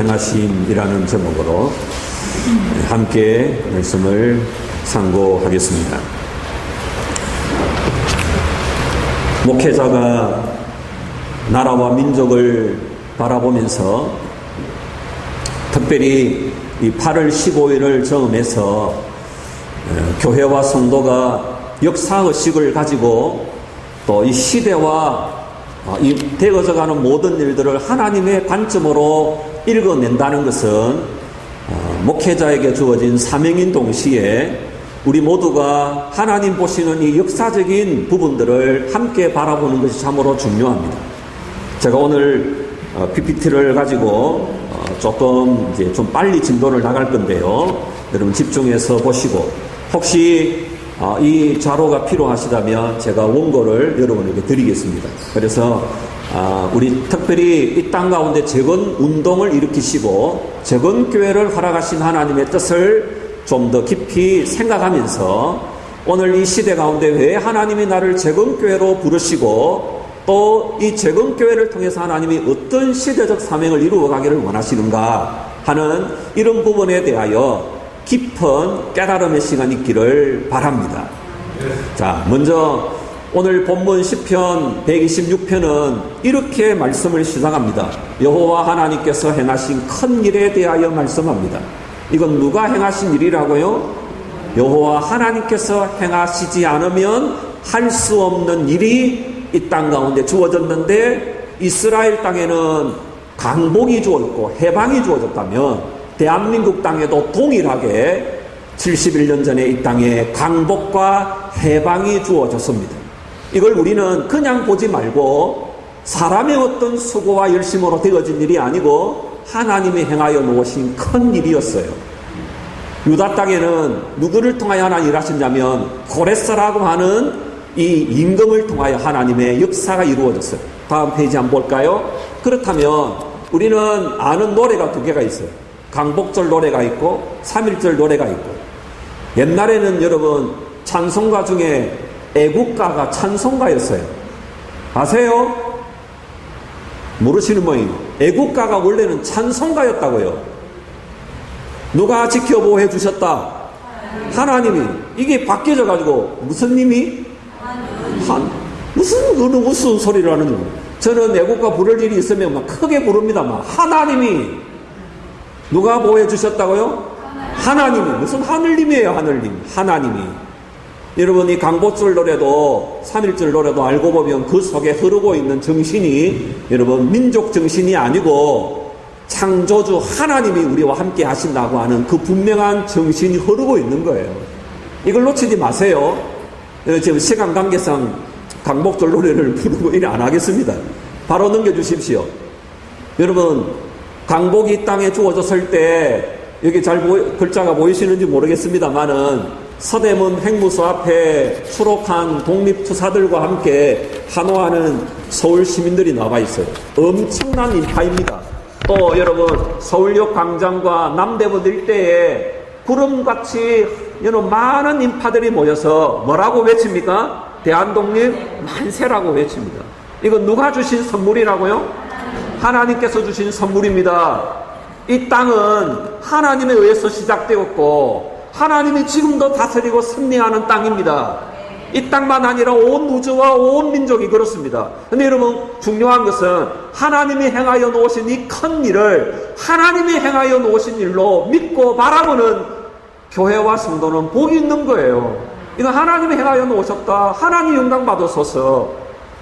행하심이라는 제목으로 함께 말씀을 상고하겠습니다. 목회자가 나라와 민족을 바라보면서 특별히 이 8월 15일을 정음해서 교회와 성도가 역사의식을 가지고 또 이 시대와 이 되어져가는 모든 일들을 하나님의 관점으로 읽어낸다는 것은 목회자에게 주어진 사명인 동시에 우리 모두가 하나님 보시는 이 역사적인 부분들을 함께 바라보는 것이 참으로 중요합니다. 제가 오늘 PPT를 가지고 조금 이제 좀 빨리 진도를 나갈 건데요. 여러분 집중해서 보시고 혹시 이 자료가 필요하시다면 제가 원고를 여러분에게 드리겠습니다. 그래서 우리 특별히 이 땅 가운데 재건 운동을 일으키시고 재건교회를 허락하신 하나님의 뜻을 좀 더 깊이 생각하면서 오늘 이 시대 가운데 왜 하나님이 나를 재건교회로 부르시고 또 이 재건교회를 통해서 하나님이 어떤 시대적 사명을 이루어가기를 원하시는가 하는 이런 부분에 대하여 깊은 깨달음의 시간이 있기를 바랍니다. 자, 먼저 오늘 본문 시편 126편은 이렇게 말씀을 시작합니다. 여호와 하나님께서 행하신 큰 일에 대하여 말씀합니다. 이건 누가 행하신 일이라고요? 여호와 하나님께서 행하시지 않으면 할 수 없는 일이 이 땅 가운데 주어졌는데 이스라엘 땅에는 강복이 주어졌고 해방이 주어졌다면 대한민국 땅에도 동일하게 71년 전에 이 땅에 강복과 해방이 주어졌습니다. 이걸 우리는 그냥 보지 말고 사람의 어떤 수고와 열심으로 되어진 일이 아니고 하나님이 행하여 놓으신 큰 일이었어요. 유다 땅에는 누구를 통하여 하나님 일하셨냐면 고레스라고 하는 이 임금을 통하여 하나님의 역사가 이루어졌어요. 다음 페이지 한번 볼까요? 그렇다면 우리는 아는 노래가 두 개가 있어요. 강복절 노래가 있고 3.1절 노래가 있고, 옛날에는 여러분 찬송가 중에 애국가가 찬송가였어요. 아세요? 모르시는 모양이에요. 애국가가 원래는 찬송가였다고요. 누가 지켜보호 해주셨다? 하나님이. 이게 바뀌어져 가지고 무슨 님이? 무슨 소리를 하는 거예요. 저는 애국가 부를 일이 있으면 막 크게 부릅니다. 막 하나님이. 누가 보호해 주셨다고요? 하나님이. 무슨 하늘님이에요, 하늘님. 하나님이. 여러분, 이 강복절 노래도 3.1절 노래도 알고 보면 그 속에 흐르고 있는 정신이 여러분 민족 정신이 아니고 창조주 하나님이 우리와 함께 하신다고 하는 그 분명한 정신이 흐르고 있는 거예요. 이걸 놓치지 마세요. 지금 시간 관계상 강복절 노래를 부르고 일 안 하겠습니다. 바로 넘겨주십시오. 여러분, 강복이 이 땅에 주어졌을 때 여기 글자가 보이시는지 모르겠습니다만은 서대문 행무소 앞에 추록한 독립투사들과 함께 환호하는 서울 시민들이 나와 있어요. 엄청난 인파입니다. 또 여러분 서울역 광장과 남대문 일대에 구름같이 여러분 많은 인파들이 모여서 뭐라고 외칩니까? 대한독립 만세라고 외칩니다. 이건 누가 주신 선물이라고요? 하나님께서 주신 선물입니다. 이 땅은 하나님에 의해서 시작되었고 하나님이 지금도 다스리고 승리하는 땅입니다. 이 땅만 아니라 온 우주와 온 민족이 그렇습니다. 근데 여러분 중요한 것은 하나님이 행하여 놓으신 이 큰 일을 하나님이 행하여 놓으신 일로 믿고 바라보는 교회와 성도는 복이 있는 거예요. 이건 하나님이 행하여 놓으셨다. 하나님 영광 받으소서.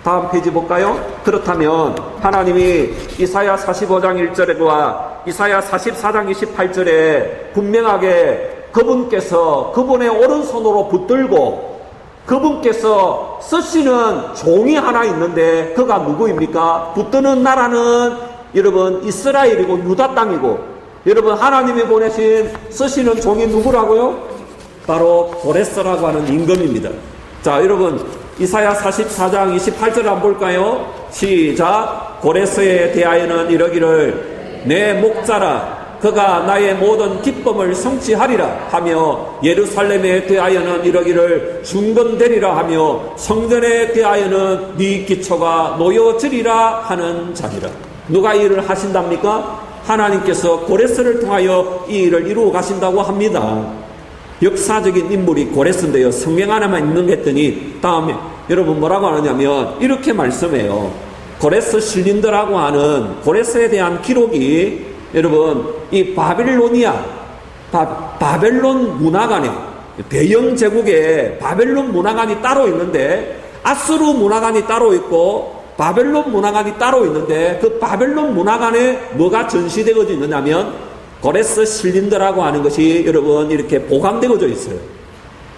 다음 페이지 볼까요? 그렇다면 하나님이 이사야 45장 1절과 이사야 44장 28절에 분명하게 그분께서 그분의 오른손으로 붙들고 그분께서 쓰시는 종이 하나 있는데 그가 누구입니까? 붙드는 나라는 여러분 이스라엘이고 유다 땅이고, 여러분 하나님이 보내신 쓰시는 종이 누구라고요? 바로 고레스라고 하는 임금입니다. 자, 여러분 이사야 44장 28절 한번 볼까요? 시작. 고레스에 대하여는 이러기를 내 목자라 그가 나의 모든 기쁨을 성취하리라 하며, 예루살렘에 대하여는 이러기를 중건되리라 하며, 성전에 대하여는 네 기초가 놓여지리라 하는 자니라. 누가 일을 하신답니까? 하나님께서 고레스를 통하여 이 일을 이루어 가신다고 합니다. 역사적인 인물이 고레스인데요. 성경 안에만 있는 게 했더니 다음에 여러분 뭐라고 하느냐면 이렇게 말씀해요. 고레스 실린더라고 하는 고레스에 대한 기록이 여러분 이 바빌로니아 바벨론 문화관에 대영 제국에 바벨론 문화관이 따로 있는데 아수르 문화관이 따로 있고 바벨론 문화관이 따로 있는데 그 바벨론 문화관에 뭐가 전시되어져 있느냐면 고레스 실린더라고 하는 것이 여러분 이렇게 보관되어져 있어요.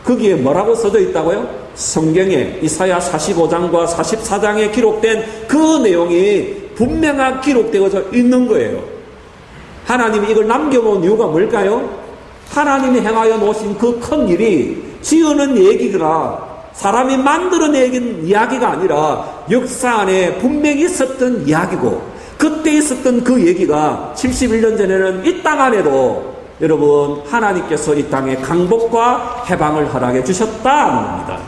거기에 뭐라고 써져 있다고요? 성경에 이사야 45장과 44장에 기록된 그 내용이 분명하게 기록되어져 있는 거예요. 하나님이 이걸 남겨놓은 이유가 뭘까요? 하나님이 행하여 놓으신 그 큰 일이 지어낸 얘기가 사람이 만들어내긴 이야기가 아니라 역사 안에 분명히 있었던 이야기고 그때 있었던 그 얘기가 71년 전에는 이 땅 안에도 여러분 하나님께서 이 땅에 강복과 해방을 허락해 주셨다는 겁니다.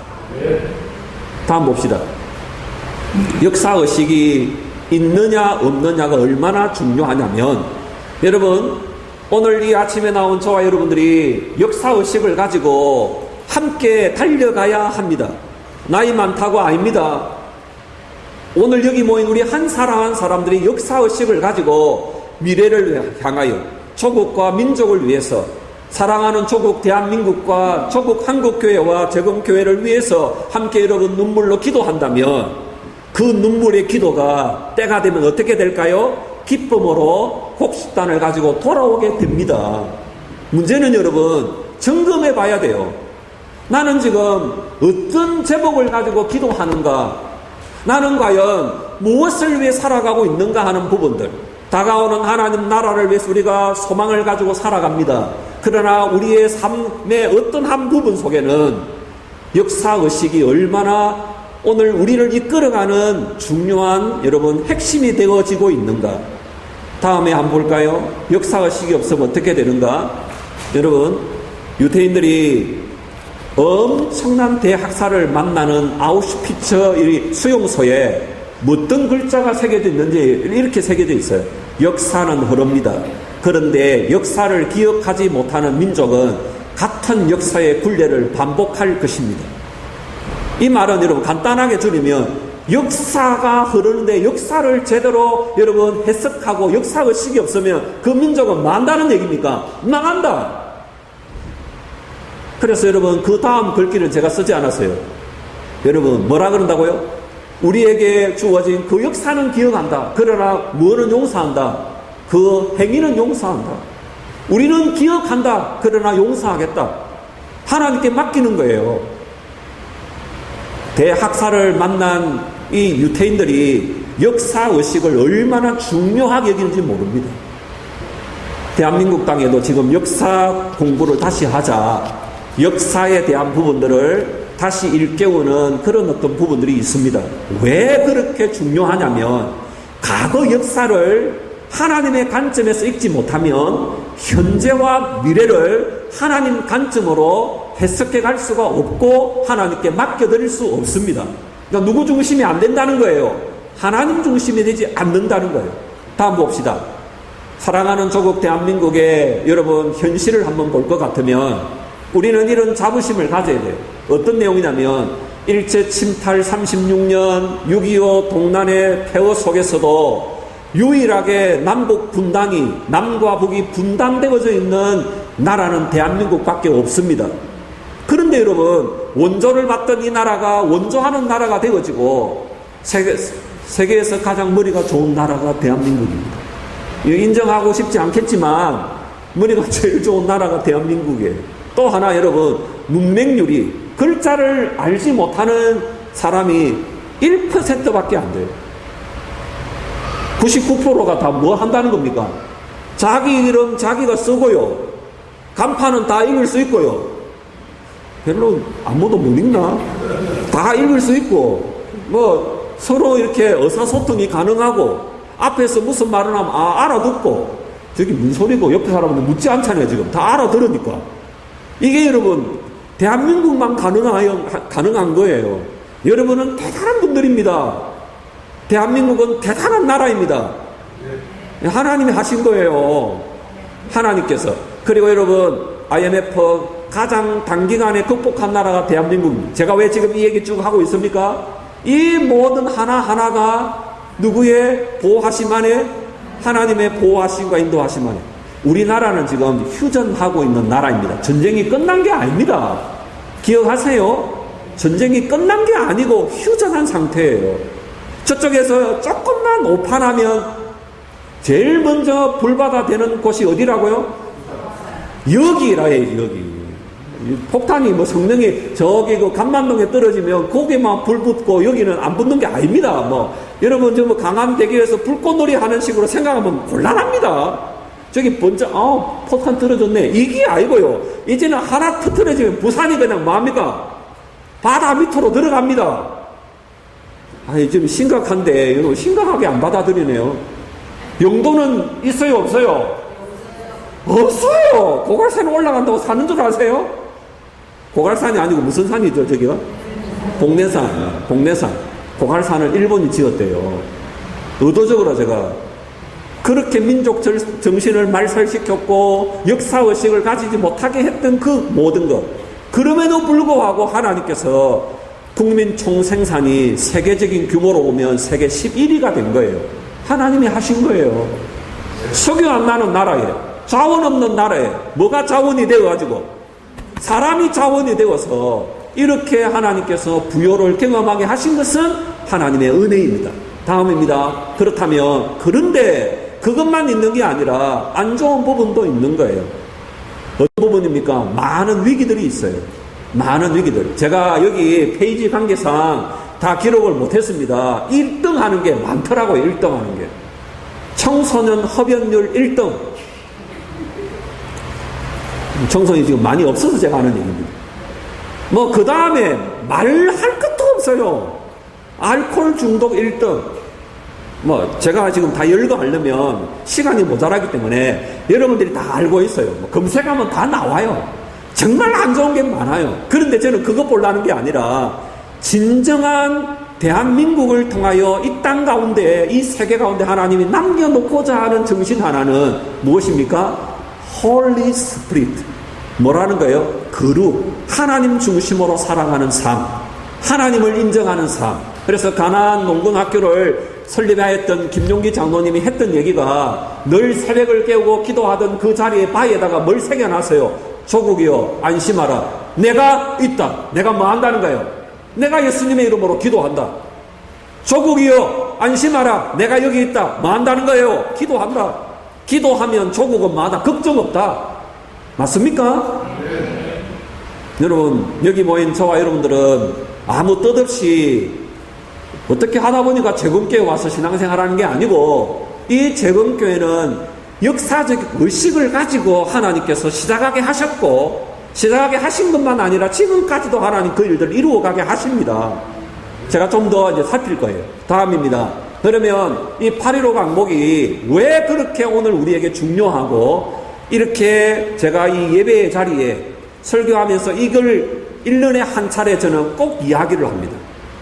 다음 봅시다. 역사의식이 있느냐 없느냐가 얼마나 중요하냐면 여러분 오늘 이 아침에 나온 저와 여러분들이 역사의식을 가지고 함께 달려가야 합니다. 나이 많다고 아닙니다. 오늘 여기 모인 우리 한 사람 한 사람들이 역사의식을 가지고 미래를 향하여 조국과 민족을 위해서 사랑하는 조국 대한민국과 조국 한국교회와 제공교회를 위해서 함께 여러분 눈물로 기도한다면 그 눈물의 기도가 때가 되면 어떻게 될까요? 기쁨으로 곡식단을 가지고 돌아오게 됩니다. 문제는 여러분 점검해 봐야 돼요. 나는 지금 어떤 제목을 가지고 기도하는가? 나는 과연 무엇을 위해 살아가고 있는가 하는 부분들. 다가오는 하나님 나라를 위해서 우리가 소망을 가지고 살아갑니다. 그러나 우리의 삶의 어떤 한 부분 속에는 역사의식이 얼마나 오늘 우리를 이끌어가는 중요한 여러분 핵심이 되어지고 있는가. 다음에 한번 볼까요? 역사의식이 없으면 어떻게 되는가? 여러분 유대인들이 엄청난 대학살을 만나는 아우슈피츠 수용소에 어떤 글자가 새겨져 있는지 이렇게 새겨져 있어요. 역사는 흐릅니다. 그런데 역사를 기억하지 못하는 민족은 같은 역사의 굴레를 반복할 것입니다. 이 말은 여러분 간단하게 줄이면 역사가 흐르는데 역사를 제대로 여러분 해석하고 역사의식이 없으면 그 민족은 망한다는 얘기입니까? 망한다. 그래서 여러분 그 다음 글귀를 제가 쓰지 않았어요. 여러분 뭐라 그런다고요? 우리에게 주어진 그 역사는 기억한다. 그러나 뭐는 용서한다. 그 행위는 용서한다. 우리는 기억한다. 그러나 용서하겠다. 하나님께 맡기는 거예요. 대학살을 만난 이 유태인들이 역사의식을 얼마나 중요하게 여기는지 모릅니다. 대한민국 땅에도 지금 역사 공부를 다시 하자. 역사에 대한 부분들을 다시 일깨우는 그런 어떤 부분들이 있습니다. 왜 그렇게 중요하냐면 과거 역사를 하나님의 관점에서 읽지 못하면 현재와 미래를 하나님 관점으로 해석해 갈 수가 없고 하나님께 맡겨드릴 수 없습니다. 그러니까 누구 중심이 안 된다는 거예요. 하나님 중심이 되지 않는다는 거예요. 다음 봅시다. 사랑하는 조국 대한민국의 여러분 현실을 한번 볼 것 같으면 우리는 이런 자부심을 가져야 돼요. 어떤 내용이냐면 일제 침탈 36년 6.25 동란의 폐허 속에서도 유일하게 남북 분단이 남과 북이 분단되어져 있는 나라는 대한민국밖에 없습니다. 그런데 여러분 원조를 받던 이 나라가 원조하는 나라가 되어지고 세계에서 가장 머리가 좋은 나라가 대한민국입니다. 인정하고 싶지 않겠지만 머리가 제일 좋은 나라가 대한민국이에요. 또 하나 여러분 문맹률이 글자를 알지 못하는 사람이 1%밖에 안 돼요. 99%가 다 뭐 한다는 겁니까? 자기 이름 자기가 쓰고요. 간판은 다 읽을 수 있고요. 별로 아무도 못 읽나? 다 읽을 수 있고 뭐 서로 이렇게 의사소통이 가능하고 앞에서 무슨 말을 하면 알아듣고 저기 무슨 소리고 옆에 사람은 묻지 않잖아요. 지금 다 알아들으니까. 이게 여러분 대한민국만 가능한 거예요. 여러분은 대단한 분들입니다. 대한민국은 대단한 나라입니다. 하나님이 하신 거예요. 하나님께서. 그리고 여러분, IMF 가장 단기간에 극복한 나라가 대한민국입니다. 제가 왜 지금 이 얘기 쭉 하고 있습니까? 이 모든 하나하나가 누구의 보호하심 안에? 하나님의 보호하심과 인도하심 안에. 우리나라는 지금 휴전하고 있는 나라입니다. 전쟁이 끝난 게 아닙니다. 기억하세요? 전쟁이 끝난 게 아니고 휴전한 상태예요. 저쪽에서 조금만 오판하면 제일 먼저 불바다 되는 곳이 어디라고요? 여기라요, 여기. 폭탄이 뭐 성능이 저기 그 간만동에 떨어지면 거기만 불 붙고 여기는 안 붙는 게 아닙니다. 뭐 여러분 저 뭐 강암대교에서 불꽃놀이 하는 식으로 생각하면 곤란합니다. 저기 번쩍 폭탄 떨어졌네 이게 아니고요. 이제는 하나 터뜨려지면 부산이 그냥 뭐합니까? 바다 밑으로 들어갑니다. 아니 좀 심각한데 여러분 심각하게 안 받아들이네요. 영도는 있어요 없어요? 없어요. 고갈산 올라간다고 사는 줄 아세요? 고갈산이 아니고 무슨 산이죠 저기요? 복내산. 복내산. 고갈산을 일본이 지었대요. 의도적으로 제가 그렇게 민족 정신을 말살시켰고 역사의식을 가지지 못하게 했던 그 모든 것. 그럼에도 불구하고 하나님께서 국민 총생산이 세계적인 규모로 보면 세계 11위가 된 거예요. 하나님이 하신 거예요. 석유 안 나는 나라에, 자원 없는 나라에 뭐가 자원이 되어가지고 사람이 자원이 되어서 이렇게 하나님께서 부요를 경험하게 하신 것은 하나님의 은혜입니다. 다음입니다. 그렇다면 그런데 그것만 있는 게 아니라 안 좋은 부분도 있는 거예요. 어떤 부분입니까? 많은 위기들이 있어요. 많은 위기들. 제가 여기 페이지 관계상 다 기록을 못했습니다. 1등 하는 게 많더라고요. 1등 하는 게. 청소년 흡연율 1등. 청소년이 지금 많이 없어서 제가 하는 얘기입니다. 뭐 그 다음에 말할 것도 없어요. 알코올 중독 1등. 뭐 제가 지금 다 열거하려면 시간이 모자라기 때문에 여러분들이 다 알고 있어요. 뭐 검색하면 다 나와요. 정말 안 좋은 게 많아요. 그런데 저는 그것 보려는 게 아니라 진정한 대한민국을 통하여 이 땅 가운데 이 세계 가운데 하나님이 남겨놓고자 하는 정신 하나는 무엇입니까? Holy Spirit. 뭐라는 거예요? 거룩. 하나님 중심으로 살아가는 삶. 하나님을 인정하는 삶. 그래서 가나안 농군학교를 설립하였던 김용기 장로님이 했던 얘기가 늘 새벽을 깨우고 기도하던 그 자리에 바위에다가 뭘 새겨놨어요. 조국이여 안심하라. 내가 있다. 내가 뭐 한다는 거예요? 내가 예수님의 이름으로 기도한다. 조국이여 안심하라. 내가 여기 있다. 뭐 한다는 거예요? 기도한다. 기도하면 조국은 뭐하다. 걱정 없다. 맞습니까? 네. 여러분 여기 모인 저와 여러분들은 아무 뜻없이 어떻게 하다 보니까 재검교회 와서 신앙생활하는 게 아니고 이 재검교회는 역사적 의식을 가지고 하나님께서 시작하게 하셨고 시작하게 하신 것만 아니라 지금까지도 하나님 그 일들을 이루어가게 하십니다. 제가 좀 더 이제 살필 거예요. 다음입니다. 그러면 이 8.15 강목이 왜 그렇게 오늘 우리에게 중요하고 이렇게 제가 이 예배의 자리에 설교하면서 이걸 1년에 한 차례 저는 꼭 이야기를 합니다.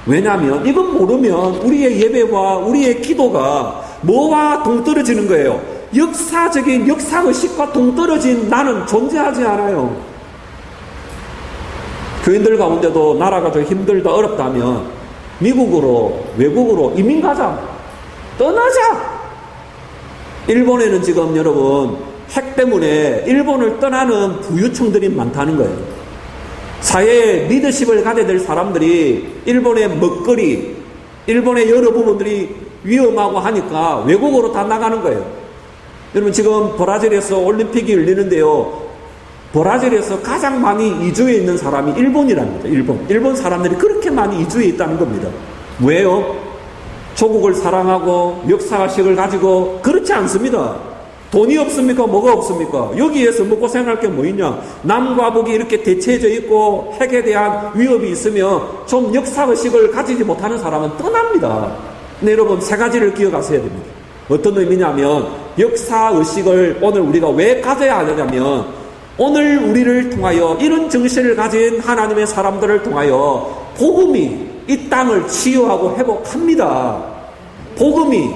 왜냐하면 이건 모르면 우리의 예배와 우리의 기도가 뭐와 동떨어지는 거예요. 역사적인 역사의식과 동떨어진 나는 존재하지 않아요. 교인들 가운데도 나라가 좀 힘들다 어렵다면 미국으로 외국으로 이민 가자. 떠나자. 일본에는 지금 여러분 핵 때문에 일본을 떠나는 부유층들이 많다는 거예요. 사회에 리더십을 가져야 될 사람들이 일본의 먹거리, 일본의 여러 부분들이 위험하고 하니까 외국으로 다 나가는 거예요. 여러분 지금 브라질에서 올림픽이 열리는데요. 브라질에서 가장 많이 이주해 있는 사람이 일본이랍니다. 일본 사람들이 그렇게 많이 이주해 있다는 겁니다. 왜요? 조국을 사랑하고 역사의식을 가지고 그렇지 않습니다. 돈이 없습니까? 뭐가 없습니까? 여기에서 먹고 생각할 게 뭐 있냐? 남과 북이 이렇게 대체해져 있고 핵에 대한 위협이 있으면 좀 역사의식을 가지지 못하는 사람은 떠납니다. 근데 여러분 세 가지를 기억하셔야 됩니다. 어떤 의미냐면 역사의식을 오늘 우리가 왜 가져야 하냐면 오늘 우리를 통하여 이런 정신을 가진 하나님의 사람들을 통하여 복음이 이 땅을 치유하고 회복합니다. 복음이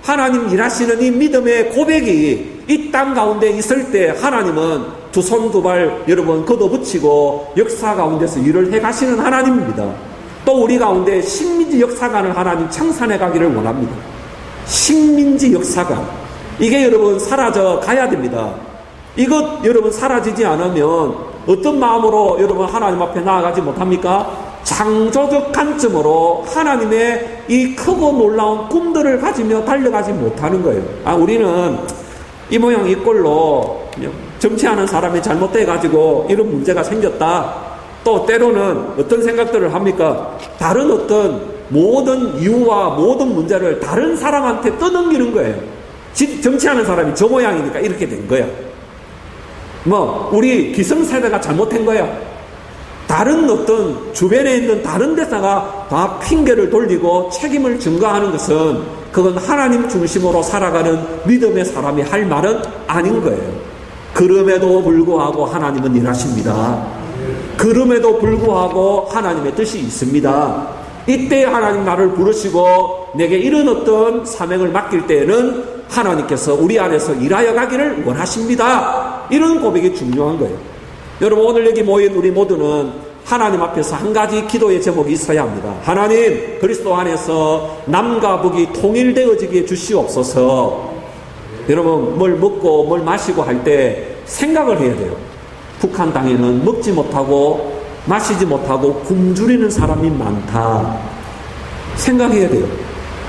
하나님 일하시는 이 믿음의 고백이 이 땅 가운데 있을 때 하나님은 두 손 두 발 여러분 걷어붙이고 역사 가운데서 일을 해가시는 하나님입니다. 또 우리 가운데 식민지 역사관을 하나님 창산해 가기를 원합니다. 식민지 역사관, 이게 여러분 사라져 가야 됩니다. 이것 여러분 사라지지 않으면 어떤 마음으로 여러분 하나님 앞에 나아가지 못합니까? 창조적 관점으로 하나님의 이 크고 놀라운 꿈들을 가지며 달려가지 못하는 거예요. 우리는 이 모양 이 꼴로 정치하는 사람이 잘못돼가지고 이런 문제가 생겼다. 또 때로는 어떤 생각들을 합니까? 다른 어떤 모든 이유와 모든 문제를 다른 사람한테 떠넘기는 거예요. 정치하는 사람이 저 모양이니까 이렇게 된 거야. 우리 기성세대가 잘못한 거야. 다른 어떤 주변에 있는 다른 데다가 다 핑계를 돌리고 책임을 전가하는 것은 그건 하나님 중심으로 살아가는 믿음의 사람이 할 말은 아닌 거예요. 그럼에도 불구하고 하나님은 일하십니다. 그럼에도 불구하고 하나님의 뜻이 있습니다. 이때 하나님 나를 부르시고 내게 이런 어떤 사명을 맡길 때에는 하나님께서 우리 안에서 일하여 가기를 원하십니다. 이런 고백이 중요한 거예요. 여러분, 오늘 여기 모인 우리 모두는 하나님 앞에서 한 가지 기도의 제목이 있어야 합니다. 하나님, 그리스도 안에서 남과 북이 통일되어지게 주시옵소서. 여러분, 뭘 먹고 뭘 마시고 할 때 생각을 해야 돼요. 북한 땅에는 먹지 못하고 마시지 못하고 굶주리는 사람이 많다. 생각해야 돼요.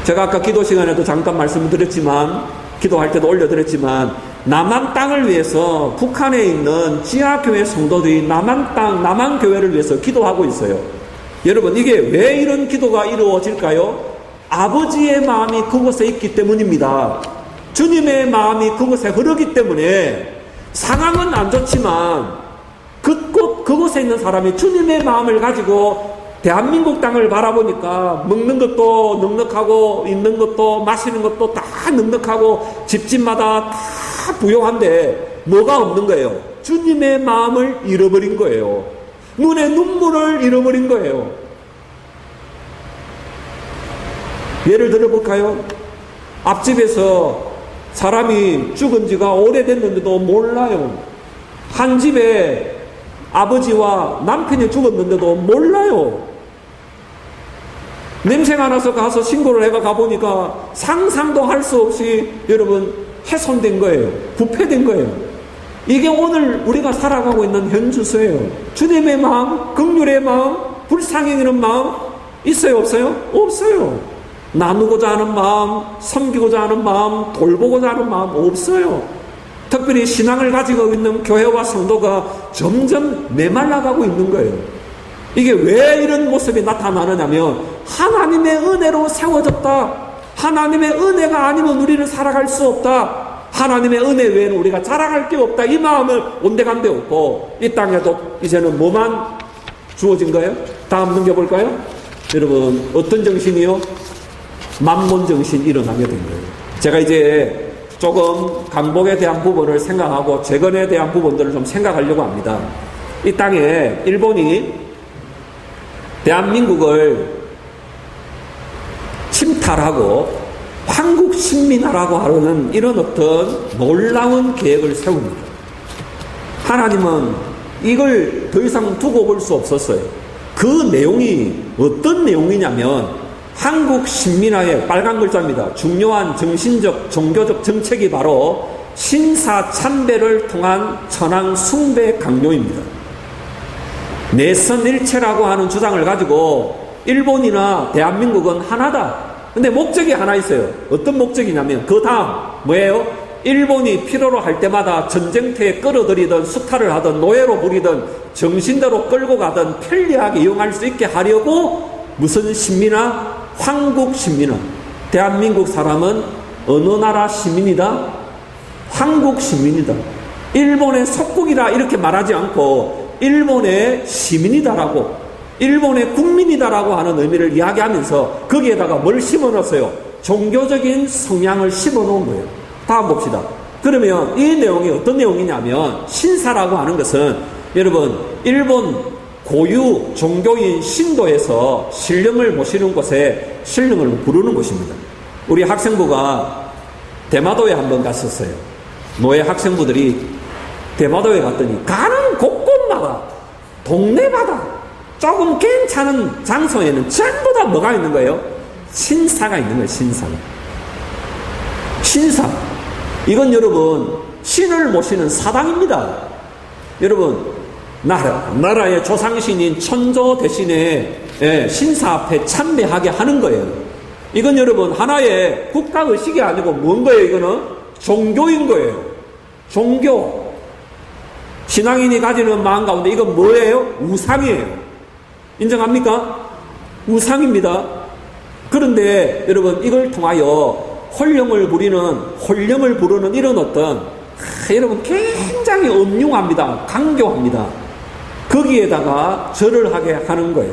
제가 아까 기도 시간에도 잠깐 말씀을 드렸지만, 기도할 때도 올려드렸지만, 남한 땅을 위해서 북한에 있는 지하교회 성도들이 남한 땅, 남한 교회를 위해서 기도하고 있어요. 여러분, 이게 왜 이런 기도가 이루어질까요? 아버지의 마음이 그곳에 있기 때문입니다. 주님의 마음이 그곳에 흐르기 때문에 상황은 안 좋지만 그곳에 있는 사람이 주님의 마음을 가지고 대한민국 땅을 바라보니까 먹는 것도 넉넉하고 있는 것도 마시는 것도 다 넉넉하고 집집마다 다 부용한데 뭐가 없는 거예요? 주님의 마음을 잃어버린 거예요. 눈에 눈물을 잃어버린 거예요. 예를 들어볼까요? 앞집에서 사람이 죽은 지가 오래됐는데도 몰라요. 한 집에 아버지와 남편이 죽었는데도 몰라요. 냄새가 나서 가서 신고를 해가 가보니까 상상도 할 수 없이 여러분 훼손된 거예요. 부패된 거예요. 이게 오늘 우리가 살아가고 있는 현주소예요. 주님의 마음, 긍휼의 마음, 불쌍히 여기는 마음 있어요, 없어요? 없어요. 나누고자 하는 마음, 섬기고자 하는 마음, 돌보고자 하는 마음 없어요. 특별히 신앙을 가지고 있는 교회와 성도가 점점 메말라가고 있는 거예요. 이게 왜 이런 모습이 나타나느냐면 하나님의 은혜로 세워졌다. 하나님의 은혜가 아니면 우리는 살아갈 수 없다. 하나님의 은혜 외에는 우리가 자랑할 게 없다. 이 마음을 온데간데 없고 이 땅에도 이제는 뭐만 주어진 거예요? 다음 넘겨볼까요? 여러분, 어떤 정신이요? 만몬 정신이 일어나게 된 거예요. 제가 이제 조금 강복에 대한 부분을 생각하고 재건에 대한 부분들을 좀 생각하려고 합니다. 이 땅에 일본이 대한민국을 침탈하고 한국 식민하라고 하는 이런 어떤 놀라운 계획을 세웁니다. 하나님은 이걸 더 이상 두고 볼 수 없었어요. 그 내용이 어떤 내용이냐면 한국 식민화의 빨간 글자입니다. 중요한 정신적, 종교적 정책이 바로 신사참배를 통한 천황 숭배 강요입니다. 내선일체라고 하는 주장을 가지고 일본이나 대한민국은 하나다. 근데 목적이 하나 있어요. 어떤 목적이냐면 그 다음 뭐예요? 일본이 필요로 할 때마다 전쟁터에 끌어들이든 수탈을 하든 노예로 부리든 정신대로 끌고 가든 편리하게 이용할 수 있게 하려고 무슨 식민화? 한국 식민화. 대한민국 사람은 어느 나라 시민이다? 한국 시민이다. 일본의 속국이다 이렇게 말하지 않고 일본의 시민이다라고, 일본의 국민이다라고 하는 의미를 이야기하면서 거기에다가 뭘 심어놨어요? 종교적인 성향을 심어놓은 거예요. 다음 봅시다. 그러면 이 내용이 어떤 내용이냐면 신사라고 하는 것은 여러분 일본 고유 종교인 신도에서 신령을 모시는 곳에 신령을 부르는 곳입니다. 우리 학생부가 대마도에 한번 갔었어요. 노예 학생부들이 대마도에 갔더니 가는 곳곳마다 동네마다 조금 괜찮은 장소에는 전부 다 뭐가 있는 거예요? 신사가 있는 거예요. 신사. 이건 신을 모시는 사당입니다. 여러분, 나라의 조상신인 천조 대신에 신사 앞에 참배하게 하는 거예요. 이건 여러분, 하나의 국가의식이 아니고 뭔 거예요? 이거는 종교인 거예요. 종교. 신앙인이 가지는 마음 가운데 이건 뭐예요? 우상이에요. 인정합니까? 우상입니다. 그런데 여러분, 이걸 통하여 홀령을 부르는 이런 어떤 여러분 굉장히 엄중합니다. 강교합니다. 거기에다가 절을 하게 하는 거예요.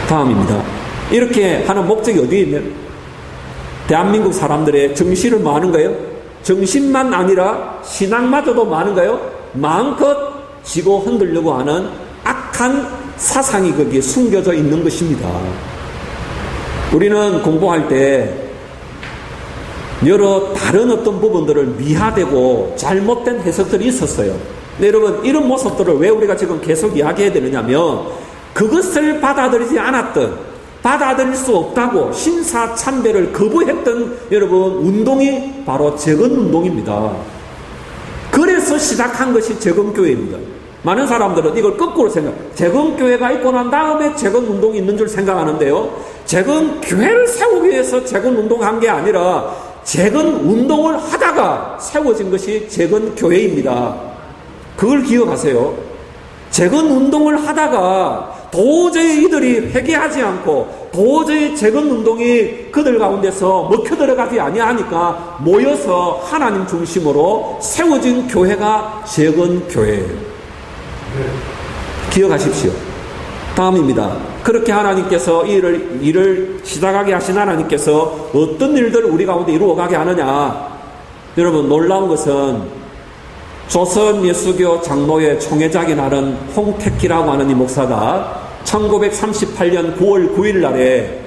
다음입니다. 이렇게 하는 목적이 어디에 있냐면 대한민국 사람들의 정신을 뭐 하는 거예요? 정신만 아니라 신앙마저도 뭐 하는 거예요? 마음껏 지고 흔들려고 하는 악한 사상이 거기에 숨겨져 있는 것입니다. 우리는 공부할 때 여러 다른 어떤 부분들을 미화되고 잘못된 해석들이 있었어요. 근데 여러분, 이런 모습들을 왜 우리가 지금 계속 이야기해야 되느냐면 그것을 받아들이지 않았던, 받아들일 수 없다고 신사참배를 거부했던 여러분 운동이 바로 재건운동입니다. 그래서 시작한 것이 재건교회입니다. 많은 사람들은 이걸 거꾸로 재건교회가 있고 난 다음에 재건운동이 있는 줄 생각하는데요. 재건교회를 세우기 위해서 재건운동한 게 아니라 재건운동을 하다가 세워진 것이 재건교회입니다. 그걸 기억하세요. 재건운동을 하다가 도저히 이들이 회개하지 않고 도저히 재건운동이 그들 가운데서 먹혀 들어가지 아니하니까 모여서 하나님 중심으로 세워진 교회가 재건교회예요. 기억하십시오. 다음입니다. 그렇게 하나님께서 일을 시작하게 하신 하나님께서 어떤 일들을 우리 가운데 이루어가게 하느냐. 여러분, 놀라운 것은 조선 예수교 장로회 총회장이 나른 홍택기라고 하는 이 목사가 1938년 9월 9일 날에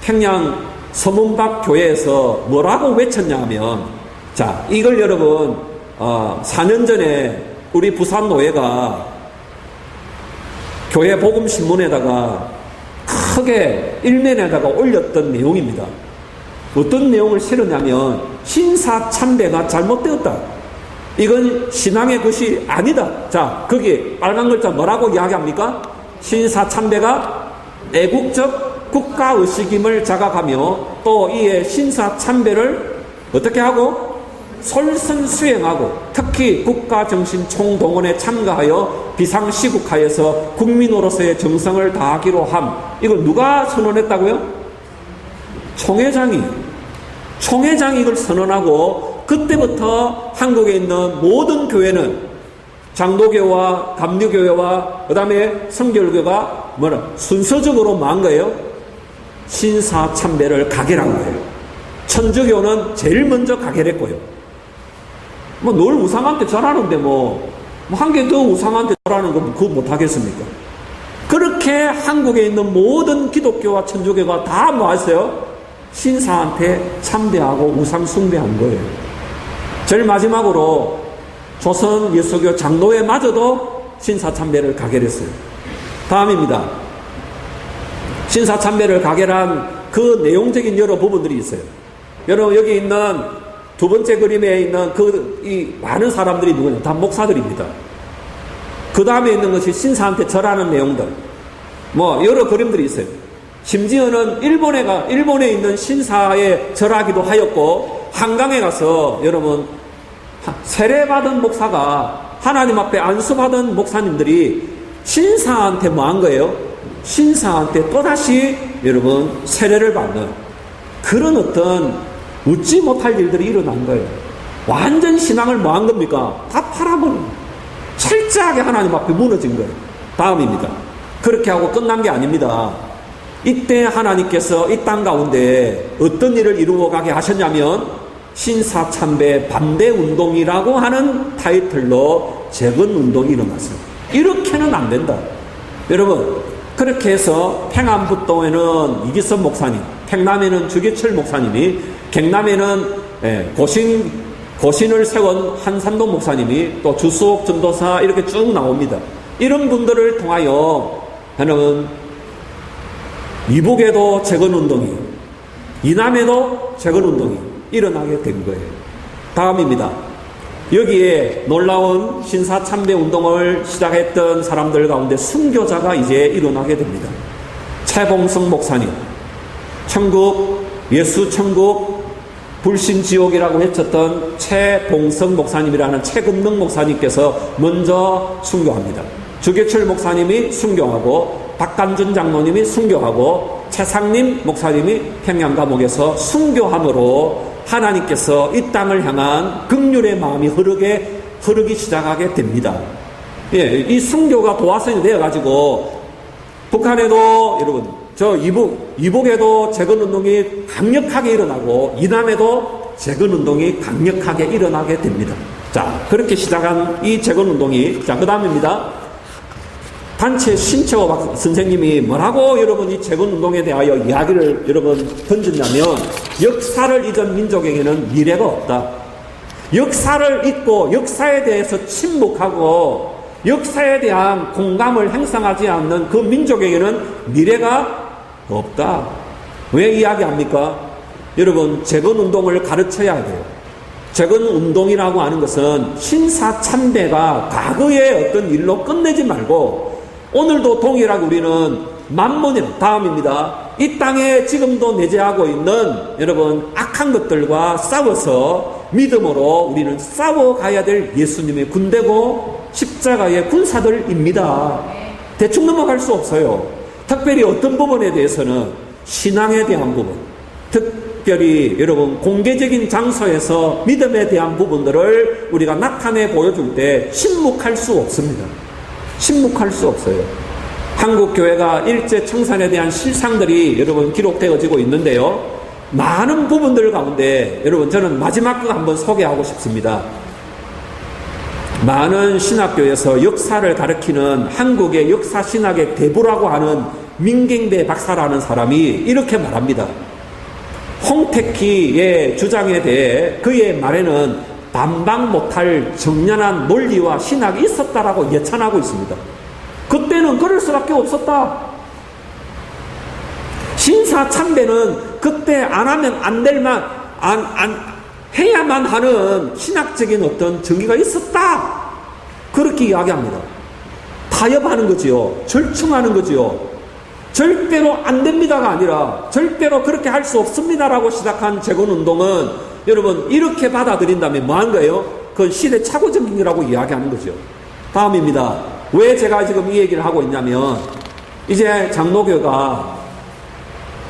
평양 서문박 교회에서 뭐라고 외쳤냐 하면, 자, 이걸 여러분 4년 전에 우리 부산 노회가 교회 복음신문에다가 크게 일면에다가 올렸던 내용입니다. 어떤 내용을 실었냐면 신사참배가 잘못되었다. 이건 신앙의 것이 아니다. 자, 거기 빨간 글자 뭐라고 이야기합니까? 신사참배가 애국적 국가의식임을 자각하며 또 이에 신사참배를 어떻게 하고? 솔선수행하고 특히 국가정신 총동원에 참가하여 비상시국하여서 국민으로서의 정성을 다하기로 함. 이걸 누가 선언했다고요? 총회장이 이걸 선언하고 그때부터 한국에 있는 모든 교회는 장로교와 감리교회와 그 다음에 성결교가 순서적으로 뭐 한 거예요? 신사참배를 가결한 거예요. 천주교는 제일 먼저 가결했고요. 늘 우상한테 절하는데 한 개 더 우상한테 절하는 거 그거 못하겠습니까? 그렇게 한국에 있는 모든 기독교와 천주교가 다 뭐 했어요? 신사한테 참배하고 우상 숭배한 거예요. 제일 마지막으로 조선 예수교 장로회마저도 신사참배를 가결했어요. 다음입니다. 신사참배를 가결한 그 내용적인 여러 부분들이 있어요. 여러분, 여기 있는 두 번째 그림에 있는 이 많은 사람들이 누구냐? 다 목사들입니다. 그 다음에 있는 것이 신사한테 절하는 내용들. 여러 그림들이 있어요. 심지어는 일본에 있는 신사에 절하기도 하였고, 한강에 가서 여러분, 세례받은 목사가 하나님 앞에 안수받은 목사님들이 신사한테 뭐 한 거예요? 신사한테 또다시 여러분, 세례를 받는 그런 어떤 웃지 못할 일들이 일어난 거예요. 완전 신앙을 뭐 한 겁니까? 다 팔아버린, 철저하게 하나님 앞에 무너진 거예요. 다음입니다. 그렇게 하고 끝난 게 아닙니다. 이때 하나님께서 이 땅 가운데 어떤 일을 이루어가게 하셨냐면 신사참배 반대운동이라고 하는 타이틀로 재건운동이 일어났어요. 이렇게는 안 된다. 여러분, 그렇게 해서 평안북도에는 이기섭 목사님, 평남에는 주기철 목사님이, 경남에는 고신을 세운 한산동 목사님이, 또 주수옥 전도사 이렇게 쭉 나옵니다. 이런 분들을 통하여 저는 이북에도 재건운동이, 이남에도 재건운동이 일어나게 된 거예요. 다음입니다. 여기에 놀라운 신사참배운동을 시작했던 사람들 가운데 순교자가 이제 일어나게 됩니다. 최봉성 목사님, 천국, 예수 천국, 불신지옥이라고 외쳤던 최봉성 목사님이라는 최근능 목사님께서 먼저 순교합니다. 주기철 목사님이 순교하고, 박간준 장로님이 순교하고, 최상림 목사님이 평양감옥에서 순교함으로 하나님께서 이 땅을 향한 긍휼의 마음이 흐르기 시작하게 됩니다. 예, 이 순교가 도화선이 되어가지고 북한에도 여러분 저 이북에도 재건운동이 강력하게 일어나고 이남에도 재건운동이 강력하게 일어나게 됩니다. 자, 그렇게 시작한 이 재건운동이, 자, 그 다음입니다. 단체 신채호 선생님이 뭐라고 여러분 이 재건운동에 대하여 이야기를 여러분 던졌냐면, 역사를 잊은 민족에게는 미래가 없다. 역사를 잊고 역사에 대해서 침묵하고 역사에 대한 공감을 형성하지 않는 그 민족에게는 미래가 없다. 왜 이야기합니까? 여러분, 재건운동을 가르쳐야 돼요. 재건운동이라고 하는 것은 신사참배가 과거의 어떤 일로 끝내지 말고 오늘도 동일하게 우리는 만몬의, 다음입니다. 이 땅에 지금도 내재하고 있는 여러분 악한 것들과 싸워서 믿음으로 우리는 싸워가야 될 예수님의 군대고 십자가의 군사들입니다. 대충 넘어갈 수 없어요. 특별히 어떤 부분에 대해서는 신앙에 대한 부분, 특별히 여러분 공개적인 장소에서 믿음에 대한 부분들을 우리가 나타내 보여줄 때 침묵할 수 없습니다. 침묵할 수 없어요. 한국교회가 일제청산에 대한 실상들이 여러분 기록되어지고 있는데요. 많은 부분들 가운데 여러분 저는 마지막 거 한번 소개하고 싶습니다. 많은 신학교에서 역사를 가르치는 한국의 역사신학의 대부라고 하는 민경배 박사라는 사람이 이렇게 말합니다. 홍택희의 주장에 대해 그의 말에는 반박 못할 정연한 논리와 신학이 있었다라고 예찬하고 있습니다. 그때는 그럴 수밖에 없었다. 신사참배는 그때 안 하면 안 될만, 해야만 하는 신학적인 어떤 정의가 있었다. 그렇게 이야기합니다. 타협하는 거지요. 절충하는 거지요. 절대로 안 됩니다가 아니라 절대로 그렇게 할 수 없습니다라고 시작한 재건운동은 여러분 이렇게 받아들인다면 뭐한 거예요? 그건 시대착오적이라고 이야기하는 거죠. 다음입니다. 왜 제가 지금 이 얘기를 하고 있냐면, 이제 장로교가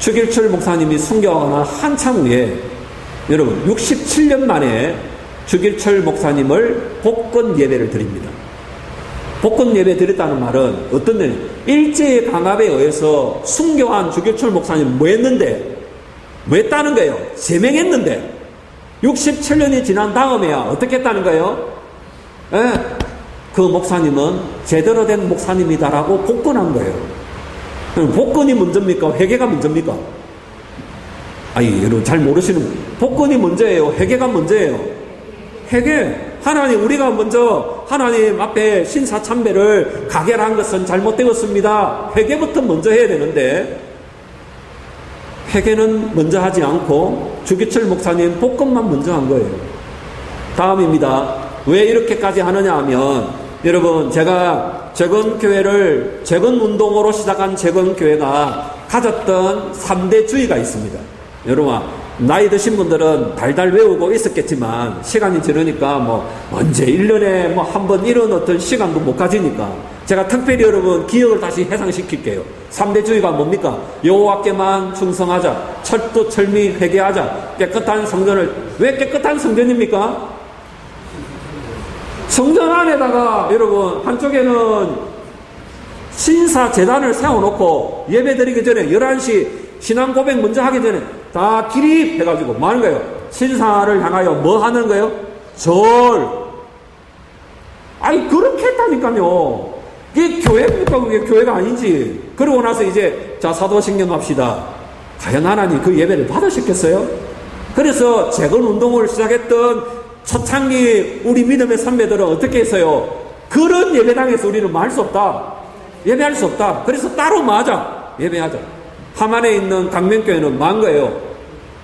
주길철 목사님이 순교하거나 한참 후에 여러분 67년 만에 주길철 목사님을 복권 예배를 드립니다. 복권 예배 드렸다는 말은 어떤 일? 일제의 강압에 의해서 순교한 주길철 목사님 뭐 했는데? 뭐 했다는 거예요? 제명했는데 67년이 지난 다음에야 어떻게 했다는 거예요? 예, 그 목사님은 제대로 된 목사님이다라고 복권한 거예요. 그럼 복권이 먼저입니까? 회개가 먼저입니까? 아니, 여러분 잘 모르시는, 복권이 먼저예요? 회개가 먼저예요? 회개. 하나님, 우리가 먼저 하나님 앞에 신사참배를 가결한 것은 잘못되었습니다. 회개부터 먼저 해야 되는데 회개는 먼저 하지 않고 주기철 목사님 복권만 먼저 한 거예요. 다음입니다. 왜 이렇게까지 하느냐 하면, 여러분 제가 재건교회를 재건운동으로 시작한 재건교회가 가졌던 3대 주의가 있습니다. 여러분 나이 드신 분들은 달달 외우고 있었겠지만 시간이 지르니까 뭐 언제 1년에 뭐 한 번 이런 어떤 시간도 못 가지니까 제가 특별히 여러분 기억을 다시 해상시킬게요. 3대 주의가 뭡니까? 여호와께만 충성하자, 철도 철미 회개하자, 깨끗한 성전을. 왜 깨끗한 성전입니까? 성전 안에다가 여러분 한쪽에는 신사 재단을 세워놓고 예배 드리기 전에 11시 신앙 고백 먼저 하기 전에 다 기립해가지고 뭐 하는 거예요? 신사를 향하여 뭐 하는 거예요? 절. 아니 그렇게 했다니까요. 이게 교회입니까? 그게 교회가 아니지. 그러고 나서 이제 자 사도신경 합시다. 과연 하나님 그 예배를 받으셨겠어요? 그래서 재건운동을 시작했던 초창기 우리 믿음의 선배들은 어떻게 했어요? 그런 예배당에서 우리는 뭐 할 수 없다. 예배할 수 없다. 그래서 따로 맞아. 예배하자. 함안에 있는 강명교회는 뭐 한 거예요?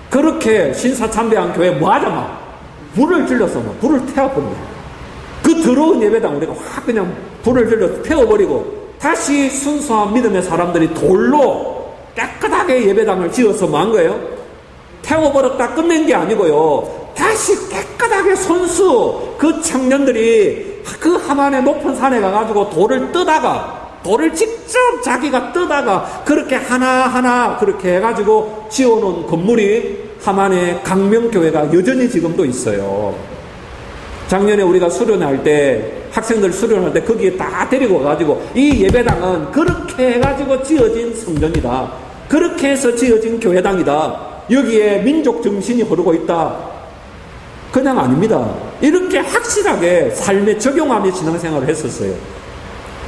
그렇게 신사참배한 교회 뭐 하자 막. 불을 질러서 막 불을 태워버립니다. 그 더러운 예배당 우리가 확 그냥 불을 질러서 태워버리고 다시 순수한 믿음의 사람들이 돌로 깨끗하게 예배당을 지어서 뭐 한 거예요? 태워버렸다 끝낸 게 아니고요. 다시 깨끗하게 손수 그 청년들이 그 함안의 높은 산에 가가지고 돌을 직접 자기가 뜨다가 그렇게 하나하나 그렇게 해가지고 지어놓은 건물이 함안의 강명교회가 여전히 지금도 있어요. 작년에 우리가 수련할 때 학생들 수련할 때 거기에 다 데리고 가가지고 이 예배당은 그렇게 해가지고 지어진 성전이다. 그렇게 해서 지어진 교회당이다. 여기에 민족 정신이 흐르고 있다. 그냥 아닙니다. 이렇게 확실하게 삶에 적용하며 신앙생활을 했었어요.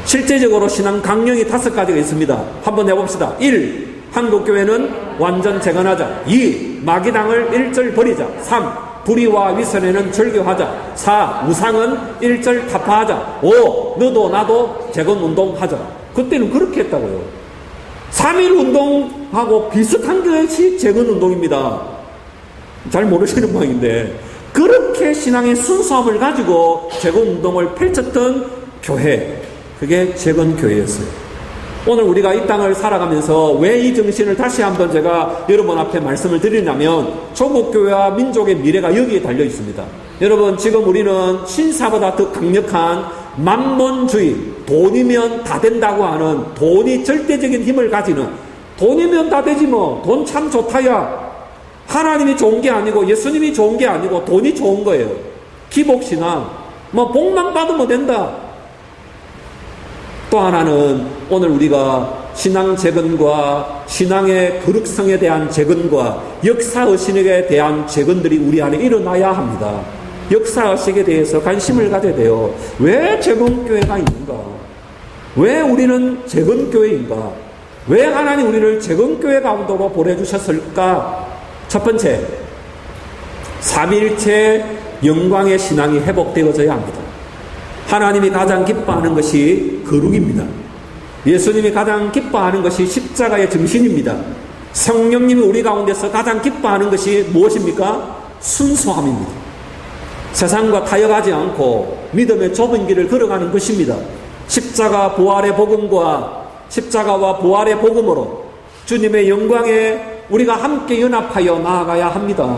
실제적으로 신앙 강령이 5가지가 있습니다. 한번 해봅시다. 1. 한국교회는 완전 재건하자. 2. 마귀당을 일절 버리자. 3. 불의와 위선에는 절교하자. 4. 우상은 일절 타파하자. 5. 너도 나도 재건운동하자. 그때는 그렇게 했다고요. 3.1 운동하고 비슷한 것이 재건운동입니다. 잘 모르시는 모양인데 그렇게 신앙의 순수함을 가지고 재건운동을 펼쳤던 교회, 그게 재건교회였어요. 오늘 우리가 이 땅을 살아가면서 왜 이 정신을 다시 한번 제가 여러분 앞에 말씀을 드리냐면 조국교회와 민족의 미래가 여기에 달려 있습니다. 여러분 지금 우리는 신사보다 더 강력한 만몬주의, 돈이면 다 된다고 하는, 돈이 절대적인 힘을 가지는, 돈이면 다 되지 뭐, 돈 참 좋다야. 하나님이 좋은 게 아니고 예수님이 좋은 게 아니고 돈이 좋은 거예요. 기복신앙, 뭐 복만 받으면 된다. 또 하나는 오늘 우리가 신앙 재건과 신앙의 거룩성에 대한 재건과 역사의식에 대한 재건들이 우리 안에 일어나야 합니다. 역사의식에 대해서 관심을 가져야 돼요. 왜 재건교회가 있는가? 왜 우리는 재건교회인가? 왜 하나님 우리를 재건교회 가운데로 보내주셨을까? 첫 번째, 삼위일체 영광의 신앙이 회복되어져야 합니다. 하나님이 가장 기뻐하는 것이 거룩입니다. 예수님이 가장 기뻐하는 것이 십자가의 정신입니다. 성령님이 우리 가운데서 가장 기뻐하는 것이 무엇입니까? 순수함입니다. 세상과 타협하지 않고 믿음의 좁은 길을 걸어가는 것입니다. 십자가 부활의 복음과 십자가와 부활의 복음으로 주님의 영광에 우리가 함께 연합하여 나아가야 합니다.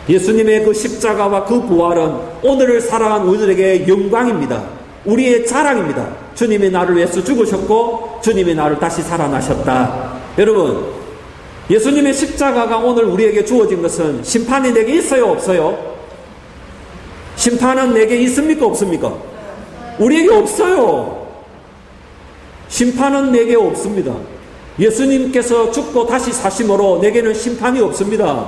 예수님의 그 십자가와 그 부활은 오늘을 살아간 우리들에게 영광입니다. 우리의 자랑입니다. 주님이 나를 위해서 죽으셨고 주님이 나를 다시 살아나셨다. 여러분, 예수님의 십자가가 오늘 우리에게 주어진 것은 심판이 내게 있어요, 없어요? 심판은 내게 있습니까, 없습니까? 우리에게 없어요. 심판은 내게 없습니다. 예수님께서 죽고 다시 사심으로 내게는 심판이 없습니다.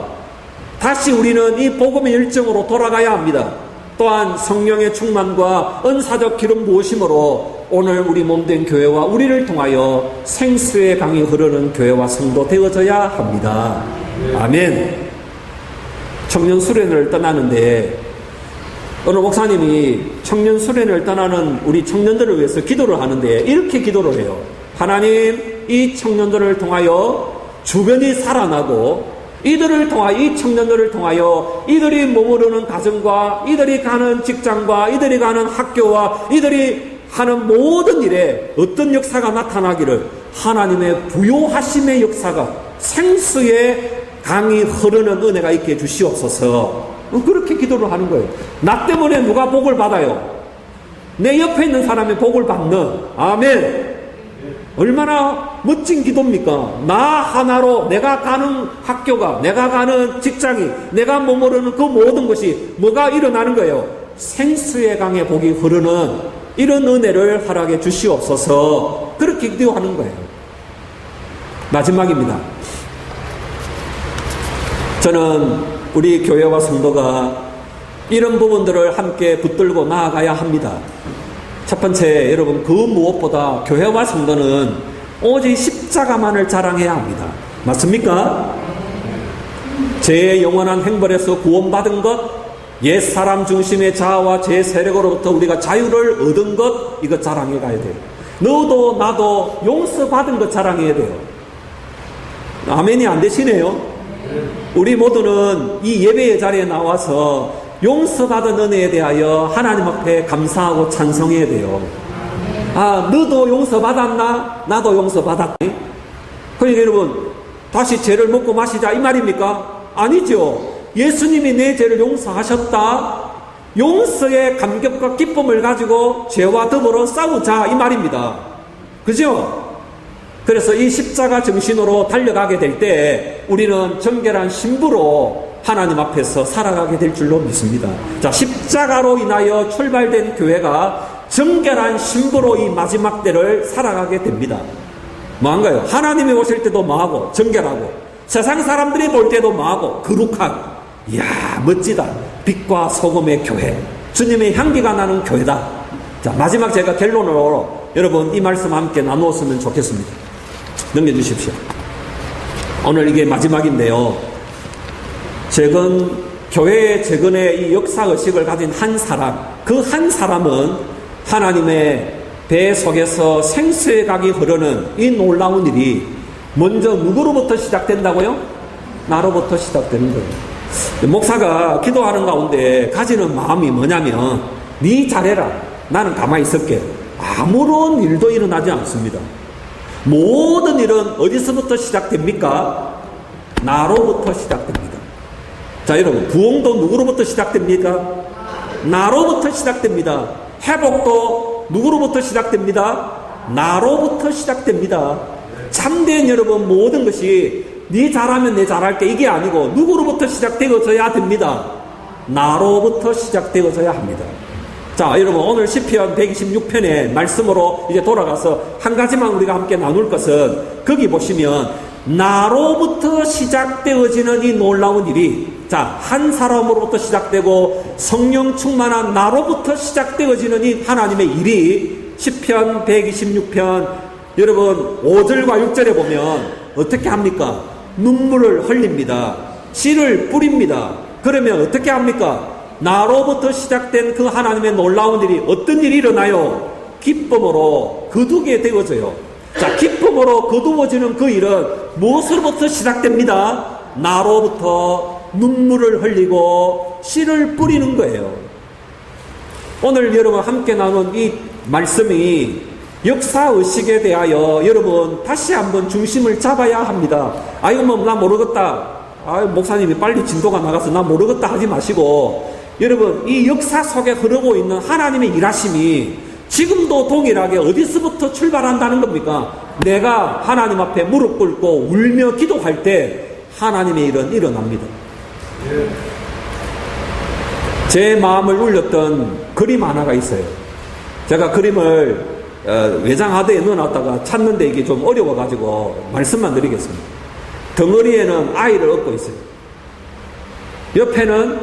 다시 우리는 이 복음의 일정으로 돌아가야 합니다. 또한 성령의 충만과 은사적 기름 부으심으로 오늘 우리 몸된 교회와 우리를 통하여 생수의 강이 흐르는 교회와 성도 되어져야 합니다. 아멘. 청년 수련을 떠나는데 어느 목사님이 청년 수련을 떠나는 우리 청년들을 위해서 기도를 하는데 이렇게 기도를 해요. 하나님, 이 청년들을 통하여 주변이 살아나고 이들을 통하여, 이 청년들을 통하여 이들이 머무르는 가정과 이들이 가는 직장과 이들이 가는 학교와 이들이 하는 모든 일에 어떤 역사가 나타나기를 하나님의 부요하심의 역사가 생수의 강이 흐르는 은혜가 있게 해주시옵소서. 그렇게 기도를 하는 거예요. 나 때문에 누가 복을 받아요? 내 옆에 있는 사람이 복을 받는. 아멘. 얼마나 멋진 기도입니까? 나 하나로 내가 가는 학교가, 내가 가는 직장이, 내가 머무르는 그 모든 것이 뭐가 일어나는 거예요? 생수의 강에 복이 흐르는 이런 은혜를 허락해 주시옵소서. 그렇게 기도하는 거예요. 마지막입니다. 저는 우리 교회와 성도가 이런 부분들을 함께 붙들고 나아가야 합니다. 첫 번째, 여러분, 그 무엇보다 교회와 성도는 오직 십자가만을 자랑해야 합니다. 맞습니까? 죄의 영원한 행벌에서 구원받은 것, 옛사람 중심의 자아와 제 세력으로부터 우리가 자유를 얻은 것, 이거 자랑해 가야 돼요. 너도 나도 용서받은 것 자랑해야 돼요. 아멘이 안 되시네요. 우리 모두는 이 예배의 자리에 나와서 용서받은 은혜에 대하여 하나님 앞에 감사하고 찬송해야 돼요. 아, 너도 용서받았나? 나도 용서받았니? 그러니까 여러분, 다시 죄를 먹고 마시자 이 말입니까? 아니죠. 예수님이 내 죄를 용서하셨다. 용서의 감격과 기쁨을 가지고 죄와 더불어 싸우자 이 말입니다. 그죠? 그래서 이 십자가 정신으로 달려가게 될 때 우리는 정결한 신부로 하나님 앞에서 살아가게 될 줄로 믿습니다. 자, 십자가로 인하여 출발된 교회가 정결한 신부로 이 마지막 때를 살아가게 됩니다. 뭐한가요? 하나님이 오실 때도 뭐하고? 정결하고, 세상 사람들이 볼 때도 뭐하고? 거룩하고. 이야, 멋지다. 빛과 소금의 교회, 주님의 향기가 나는 교회다. 자, 마지막 제가 결론으로 여러분 이 말씀 함께 나누었으면 좋겠습니다. 넘겨주십시오. 오늘 이게 마지막인데요, 교회의 최근에 이 역사의식을 가진 한 사람, 그 한 사람은 하나님의 배 속에서 생수의 강이 흐르는 이 놀라운 일이 먼저 누구로부터 시작된다고요? 나로부터 시작되는 거예요. 목사가 기도하는 가운데 가지는 마음이 뭐냐면, 네 잘해라, 나는 가만히 있을게. 아무런 일도 일어나지 않습니다. 모든 일은 어디서부터 시작됩니까? 나로부터 시작됩니다. 자, 여러분, 부흥도 누구로부터 시작됩니까? 나로부터 시작됩니다. 회복도 누구로부터 시작됩니다? 나로부터 시작됩니다. 참된 여러분, 모든 것이 네 잘하면 내 잘할게 이게 아니고 누구로부터 시작되어져야 됩니다. 나로부터 시작되어져야 합니다. 자, 여러분, 오늘 시편 126편의 말씀으로 이제 돌아가서 한 가지만 우리가 함께 나눌 것은, 거기 보시면 나로부터 시작되어지는 이 놀라운 일이, 자, 한 사람으로부터 시작되고 성령 충만한 나로부터 시작되어지는 이 하나님의 일이 시편 126편 여러분 5절과 6절에 보면 어떻게 합니까? 눈물을 흘립니다. 씨를 뿌립니다. 그러면 어떻게 합니까? 나로부터 시작된 그 하나님의 놀라운 일이, 어떤 일이 일어나요? 기쁨으로 거두게 되어져요. 자, 기쁨으로 거두어지는 그 일은 무엇으로부터 시작됩니다? 나로부터 눈물을 흘리고 씨를 뿌리는 거예요. 오늘 여러분 함께 나눈 이 말씀이 역사의식에 대하여 여러분 다시 한번 중심을 잡아야 합니다. 아이고, 뭐, 나 모르겠다. 아유, 목사님이 빨리 진도가 나가서 나 모르겠다 하지 마시고, 여러분, 이 역사 속에 흐르고 있는 하나님의 일하심이 지금도 동일하게 어디서부터 출발한다는 겁니까? 내가 하나님 앞에 무릎 꿇고 울며 기도할 때 하나님의 일은 일어납니다. 제 마음을 울렸던 그림 하나가 있어요. 제가 그림을 외장하드에 넣어놨다가 찾는데 이게 좀 어려워가지고 말씀만 드리겠습니다. 덩어리에는 아이를 업고 있어요. 옆에는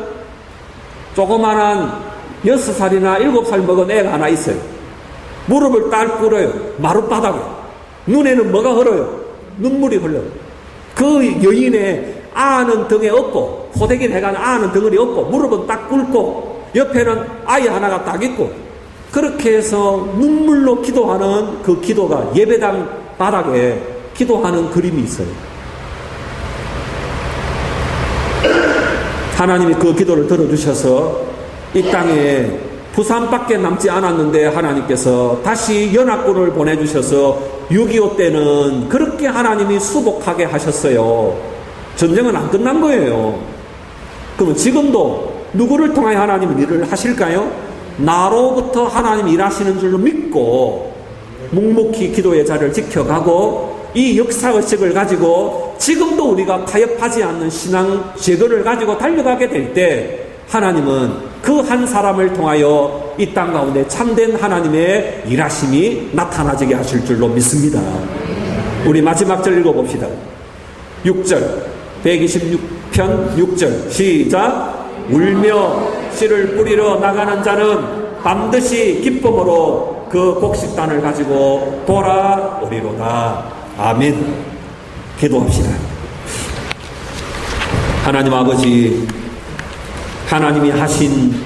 조그만한 6살이나 7살 먹은 애가 하나 있어요. 무릎을 딱 꿇어요. 마룻바닥에. 눈에는 뭐가 흘러요? 눈물이 흘러요. 그 여인의 아는 등에 업고, 포대기를 해가는 아는 덩어리 업고, 무릎은 딱 꿇고, 옆에는 아이 하나가 딱 있고, 그렇게 해서 눈물로 기도하는 그 기도가 예배당 바닥에 기도하는 그림이 있어요. 하나님이 그 기도를 들어주셔서 이 땅에 부산밖에 남지 않았는데 하나님께서 다시 연합군을 보내주셔서 6.25 때는 그렇게 하나님이 수복하게 하셨어요. 전쟁은 안 끝난 거예요. 그러면 지금도 누구를 통하여 하나님은 일을 하실까요? 나로부터 하나님 일하시는 줄로 믿고 묵묵히 기도의 자리를 지켜가고 이 역사의식을 가지고 지금도 우리가 타협하지 않는 신앙 제도를 가지고 달려가게 될 때 하나님은 그 한 사람을 통하여 이 땅 가운데 참된 하나님의 일하심이 나타나지게 하실 줄로 믿습니다. 우리 마지막 절 읽어봅시다. 6절 126편 6절 시작. 울며 씨를 뿌리러 나가는 자는 반드시 기쁨으로 그 곡식단을 가지고 돌아오리로다. 아멘. 기도합시다. 하나님 아버지, 하나님이 하신